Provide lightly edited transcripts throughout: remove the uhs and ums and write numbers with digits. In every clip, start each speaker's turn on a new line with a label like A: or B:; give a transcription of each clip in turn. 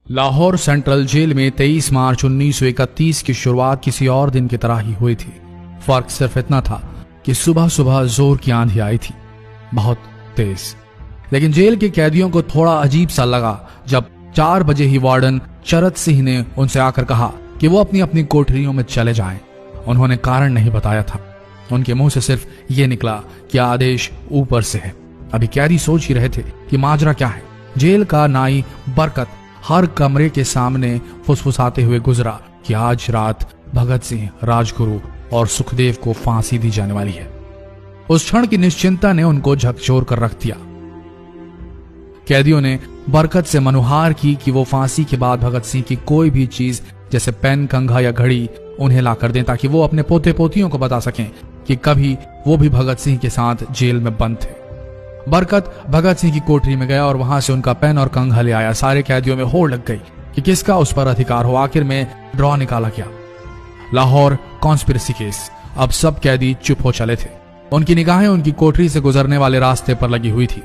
A: Lahore central jail में 23 मार्च 1931 की शुरुआत किसी और दिन की तरह ही हुई थी। फर्क सिर्फ इतना था कि सुबह सुबह जोर की आंधी आई थी, बहुत तेज। लेकिन जेल के कैदियों को थोड़ा अजीब सा लगा जब 4 बजे ही वार्डन चरत सिंह ने उनसे आकर कहा कि वो अपनी अपनी कोठरियों में चले जाएं। उन्होंने कारण नहीं बताया था। उनके मुंह से सिर्फ ये निकला कि आदेश ऊपर से है। अभी कैदी सोच ही रहे थे कि माजरा क्या है। जेल का नाई बरकत हर कमरे के सामने फुसफुसाते हुए गुजरा कि आज रात भगत सिंह, राजगुरु और सुखदेव को फांसी दी जाने वाली है। उस क्षण की निश्चिंता ने उनको झकझोर कर रख दिया। कैदियों ने बरकत से मनुहार की कि वो फांसी के बाद भगत सिंह की कोई भी चीज जैसे पेन, कंघा या घड़ी उन्हें लाकर दें ताकि वो अपने पोते पोतियों को बता सकें कि कभी वो भी भगत सिंह के साथ जेल में बंद थे। बरकत भगत सिंह की कोठरी में गया और वहां से उनका पेन और कंघा ले आया। सारे कैदियों में होड़ लग गई कि किसका उस पर अधिकार हो। आखिर में ड्रॉ निकाला गया, लाहौर कॉन्स्पिरेसी केस। अब सब कैदी चुप हो चले थे। उनकी निगाहें उनकी कोठरी से गुजरने वाले रास्ते पर लगी हुई थी।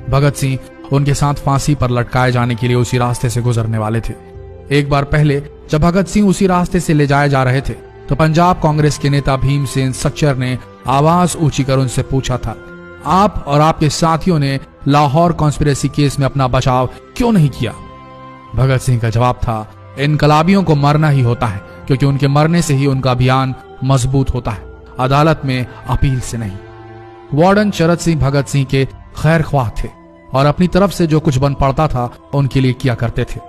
A: भगत सिंह उनके साथ फांसी पर लटकाए जाने के लिए उसी रास्ते से गुजरने वाले थे। एक बार पहले जब भगत सिंह उसी रास्ते से ले जाए जा रहे थे तो पंजाब कांग्रेस के नेता भीमसेन सच्चर ने आवाज ऊंची कर उनसे पूछा था, आप और आपके साथियों ने लाहौर कॉन्स्पिरेसी केस में अपना बचाव क्यों नहीं किया? भगत सिंह का जवाब था, इनकलाबियों को मरना ही होता है क्योंकि उनके मरने से ही उनका अभियान मजबूत होता है, अदालत में अपील से नहीं। वार्डन चरत सिंह भगत सिंह के खैर ख्वाह थे और अपनी तरफ से जो कुछ बन पड़ता था उनके लिए किया करते थे।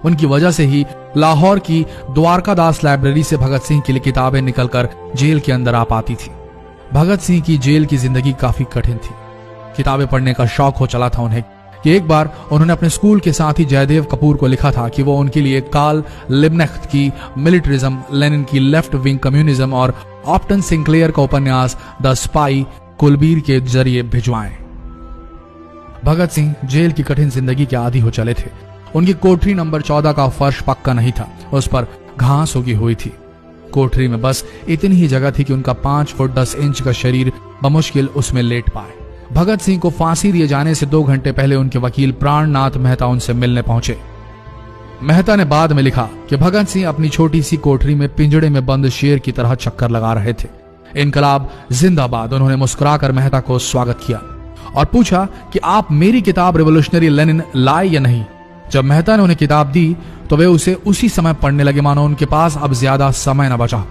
A: उनकी वजह से ही लाहौर की द्वारका दास लाइब्रेरी से भगत सिंह के लिए किताबें निकलकर जेल के अंदर आ पाती थी। भगत सिंह की जेल की जिंदगी काफी कठिन थी। किताबें पढ़ने का शौक हो चला था उन्हें कि एक बार उन्होंने अपने स्कूल के साथी जयदेव कपूर को लिखा था कि वो उनके लिए कार्ल लिब्कनेcht की मिलिट्रिज्म, लेनिन की लेफ्ट विंग कम्युनिज्म और ऑप्टन सिंक्लेयर का उपन्यास द स्पाई कुलबीर के जरिए भिजवाएं। भगत सिंह जेल की कठिन जिंदगी के आदी हो चले थे। उनकी कोठरी नंबर 14 का फर्श पक्का नहीं था, उस पर घास उगी हुई थी। कोठरी में बस इतनी ही जगह थी कि उनका 5 फुट 10 इंच का शरीर बमुश्किल उसमें लेट पाए। भगत सिंह को फांसी दिए जाने से 2 घंटे पहले उनके वकील प्राणनाथ मेहता उनसे मिलने पहुंचे। मेहता ने बाद में लिखा कि भगत सिंह अपनी छोटी सी कोठरी में पिंजड़े में बंद शेर की तरह चक्कर लगा रहे थे। इनकलाब जिंदाबाद। उन्होंने मुस्कुराकर मेहता को स्वागत किया और पूछा कि आप मेरी किताब रिवोल्यूशनरी लेनिन लाए या नहीं। जब मेहता ने उन्हें किताब दी तो वे उसे उसी समय पढ़ने लगे मानो उनके पास अब ज्यादा समय न बचा।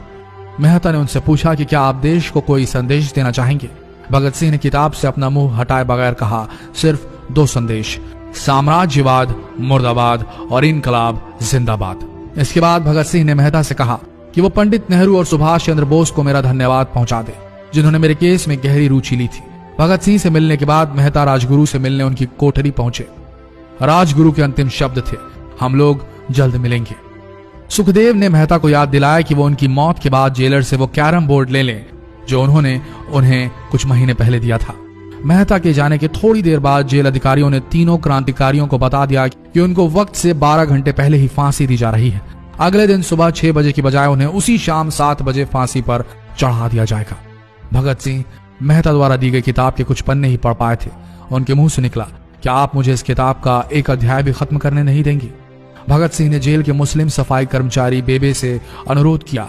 A: मेहता ने उनसे पूछा कि क्या आप देश को कोई संदेश देना चाहेंगे? भगत सिंह ने किताब से अपना मुंह हटाए बगैर कहा, सिर्फ 2 संदेश, साम्राज्यवाद मुर्दाबाद और इनकलाब जिंदाबाद। इसके बाद भगत सिंह ने मेहता से कहा कि वो पंडित नेहरू और सुभाष चंद्र बोस को मेरा धन्यवाद पहुंचा दे जिन्होंने मेरे केस में गहरी रुचि ली थी। भगत सिंह से मिलने के बाद मेहता राजगुरु से मिलने उनकी कोठरी पहुंचे। राजगुरु के अंतिम शब्द थे, हम लोग जल्द मिलेंगे। सुखदेव ने मेहता को याद दिलाया कि वो उनकी मौत के बाद जेलर से वो कैरम बोर्ड ले लें जो उन्होंने उन्हें कुछ महीने पहले दिया था। मेहता के जाने के थोड़ी देर बाद जेल अधिकारियों ने तीनों क्रांतिकारियों को बता दिया कि उनको वक्त से 12 घंटे पहले ही फांसी दी जा रही है। अगले दिन सुबह 6 बजे की बजाय उन्हें उसी शाम 7 बजे फांसी पर चढ़ा दिया जाएगा। भगत सिंह मेहता द्वारा दी गई किताब के कुछ पन्ने ही पढ़ पाए थे। उनके मुंह से निकला, क्या आप मुझे इस किताब का एक अध्याय भी खत्म करने नहीं देंगे? भगत सिंह ने जेल के मुस्लिम सफाई कर्मचारी बेबे से अनुरोध किया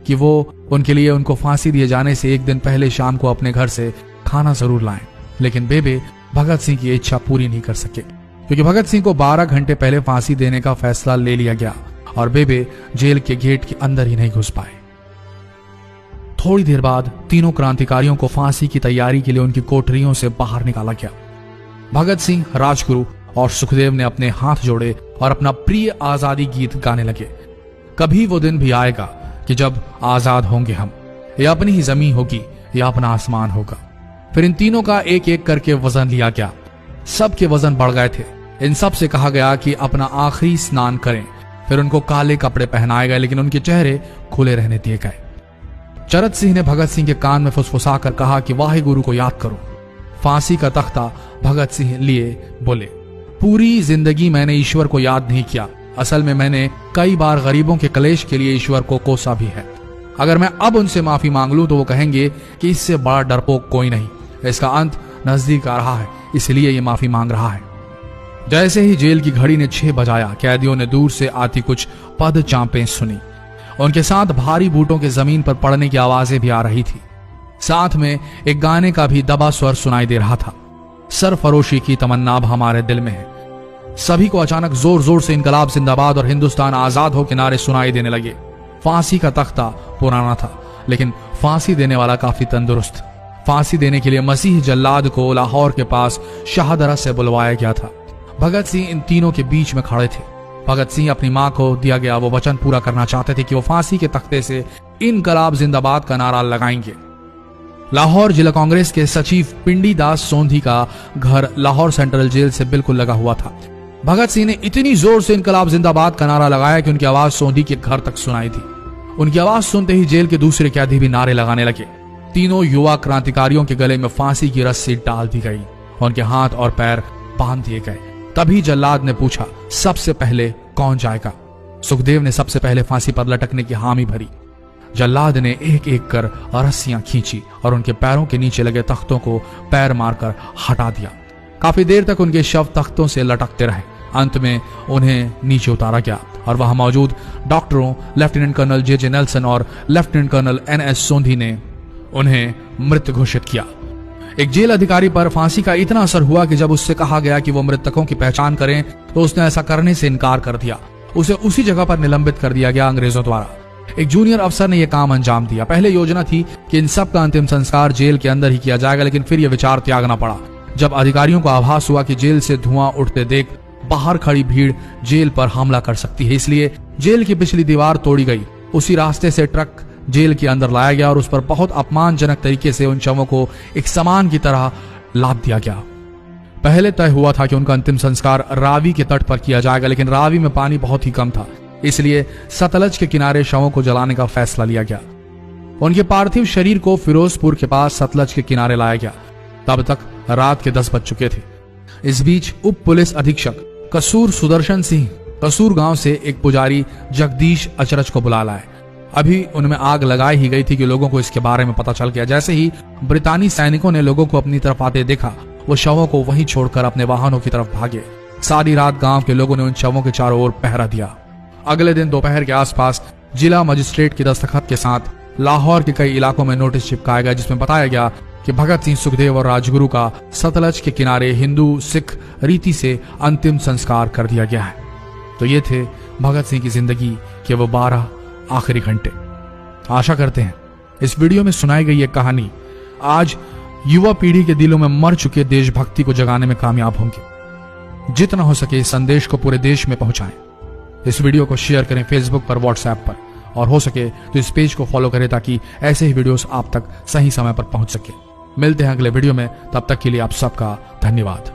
A: कि वो उनके लिए उनको फांसी दिए जाने से 1 दिन पहले शाम को अपने घर से खाना जरूर लाएं। लेकिन बेबे भगत सिंह की इच्छा पूरी नहीं कर सके क्योंकि भगत सिंह को 12 घंटे पहले फांसी देने का फैसला ले लिया गया और बेबे जेल के गेट के अंदर ही नहीं घुस पाए। थोड़ी देर बाद तीनों क्रांतिकारियों को फांसी की तैयारी के लिए उनकी कोठरियों से बाहर निकाला गया। भगत सिंह, राजगुरु और सुखदेव ने अपने हाथ जोड़े और अपना प्रिय आजादी गीत गाने लगे। कभी वो दिन भी आएगा कि जब आजाद होंगे हम, या अपनी ही जमीन होगी या अपना आसमान होगा। फिर इन तीनों का एक एक करके वजन लिया गया। सबके वजन बढ़ गए थे। इन सब से कहा गया कि अपना आखिरी स्नान करें। फिर उनको काले कपड़े पहनाए गए लेकिन उनके चेहरे खुले रहने दिए गए। चरत सिंह ने भगत सिंह के कान में फुसफुसा कर कहा कि वाहे गुरु को याद करो। फांसी का तख्ता भगत सिंह लिए बोले, पूरी जिंदगी मैंने ईश्वर को याद नहीं किया। असल में मैंने कई बार गरीबों के कलेश के लिए ईश्वर को कोसा भी है। अगर मैं अब उनसे माफी मांग लूं तो वो कहेंगे कि इससे बड़ा डरपोक कोई नहीं। इसका अंत नजदीक आ रहा है, इसलिए ये माफी मांग रहा है। जैसे ही जेल की घड़ी ने 6 बजाया, कैदियों ने दूर से आती कुछ पद चांपें सुनी। उनके साथ भारी बूटों के जमीन पर पड़ने की आवाजें भी आ रही थी। साथ में एक गाने का भी दबा स्वर सुनाई दे रहा था। सरफरोशी की तमन्ना अब हमारे दिल में है। सभी को अचानक जोर जोर से इनकलाब जिंदाबाद और हिंदुस्तान आजाद हो के नारे सुनाई देने लगे। फांसी का तख्ता पुराना था, लेकिन फांसी देने वाला काफी तंदुरुस्त। फांसी देने के लिए मसीह जल्लाद को लाहौर के पास शाहदरा से बुलवाया गया था। भगत सिंह इन तीनों के बीच में खड़े थे। भगत सिंह अपनी मां को दिया गया वो वचन पूरा करना चाहते थे कि वो फांसी के तख्ते से इनकलाब जिंदाबाद का नारा लगाएंगे। लाहौर जिला कांग्रेस के सचिव पिंडी दास सोंधी का घर लाहौर सेंट्रल जेल से बिल्कुल लगा हुआ था। भगत सिंह ने इतनी जोर से इनकलाब जिंदाबाद का नारा लगाया कि उनकी आवाज सोंधी के घर तक सुनाई दी। उनकी आवाज सुनते ही जेल के दूसरे कैदी भी नारे लगाने लगे। तीनों युवा क्रांतिकारियों के गले में फांसी की रस्सी डाल दी गई, उनके हाथ और पैर बांध दिए गए। तभी जल्लाद ने पूछा, सबसे पहले कौन जाएगा? सुखदेव ने सबसे पहले फांसी पर लटकने की हामी भरी। जल्लाद ने एक एक कर रस्सियां खींची और उनके पैरों के नीचे लगे तख्तों को पैर मारकर हटा दिया। काफी देर तक उनके शव तख्तों से लटकते रहे। अंत में उन्हें नीचे उतारा गया और वहां मौजूद डॉक्टरों लेफ्टिनेंट कर्नल जे नेल्सन और लेफ्टिनेंट कर्नल NS सोंधी ने उन्हें मृत घोषित किया। एक जेल अधिकारी पर फांसी का इतना असर हुआ कि जब उससे कहा गया कि वो मृतकों की पहचान करें तो उसने ऐसा करने से इनकार कर दिया। उसे उसी जगह पर निलंबित कर दिया गया अंग्रेजों द्वारा। एक जूनियर अफसर ने यह काम अंजाम दिया। पहले योजना थी कि इन सब का अंतिम संस्कार जेल के अंदर ही किया जाएगा, लेकिन फिर यह विचार त्यागना पड़ा जब अधिकारियों को आभास हुआ कि जेल से धुआं उठते देख बाहर खड़ी भीड़ जेल पर हमला कर सकती है। इसलिए जेल की पिछली दीवार तोड़ी गई। उसी रास्ते से ट्रक जेल के अंदर लाया गया और उस पर बहुत अपमानजनक तरीके से उन शवों को एक सामान की तरह लाद दिया गया। पहले तय हुआ था कि उनका अंतिम संस्कार रावी के तट पर किया जाएगा, लेकिन रावी में पानी बहुत ही कम था, इसलिए सतलज के किनारे शवों को जलाने का फैसला लिया गया। उनके पार्थिव शरीर को फिरोजपुर के पास सतलज के किनारे लाया गया। तब तक रात के 10 बज चुके थे। इस बीच उप पुलिस अधीक्षक कसूर सुदर्शन सिंह कसूर गांव से एक पुजारी जगदीश अचरज को बुला लाए। अभी उनमें आग लगाई ही गई थी कि लोगों को इसके बारे में पता चल गया। जैसे ही ब्रितानी सैनिकों ने लोगों को अपनी तरफ आते देखा, वो शवों को वहीं छोड़कर अपने वाहनों की तरफ भागे। सारी रात गांव के लोगों ने उन शवों के चारों ओर पहरा दिया। अगले दिन दोपहर के आसपास जिला मजिस्ट्रेट की दस्तखत के साथ लाहौर के कई इलाकों में नोटिस चिपकाया गया, जिसमें बताया गया कि भगत सिंह, सुखदेव और राजगुरु का सतलज के किनारे हिंदू सिख रीति से अंतिम संस्कार कर दिया गया है। तो ये थे भगत सिंह की जिंदगी के वो 12 आखिरी घंटे। आशा करते हैं इस वीडियो में सुनाई गई ये कहानी आज युवा पीढ़ी के दिलों में मर चुके देशभक्ति को जगाने में कामयाब होंगे। जितना हो सके इस संदेश को पूरे देश में पहुंचाएं। इस वीडियो को शेयर करें फेसबुक पर, व्हाट्सएप पर, और हो सके तो इस पेज को फॉलो करें ताकि ऐसे ही वीडियोस आप तक सही समय पर पहुंच सके। मिलते हैं अगले वीडियो में, तब तक के लिए आप सबका धन्यवाद।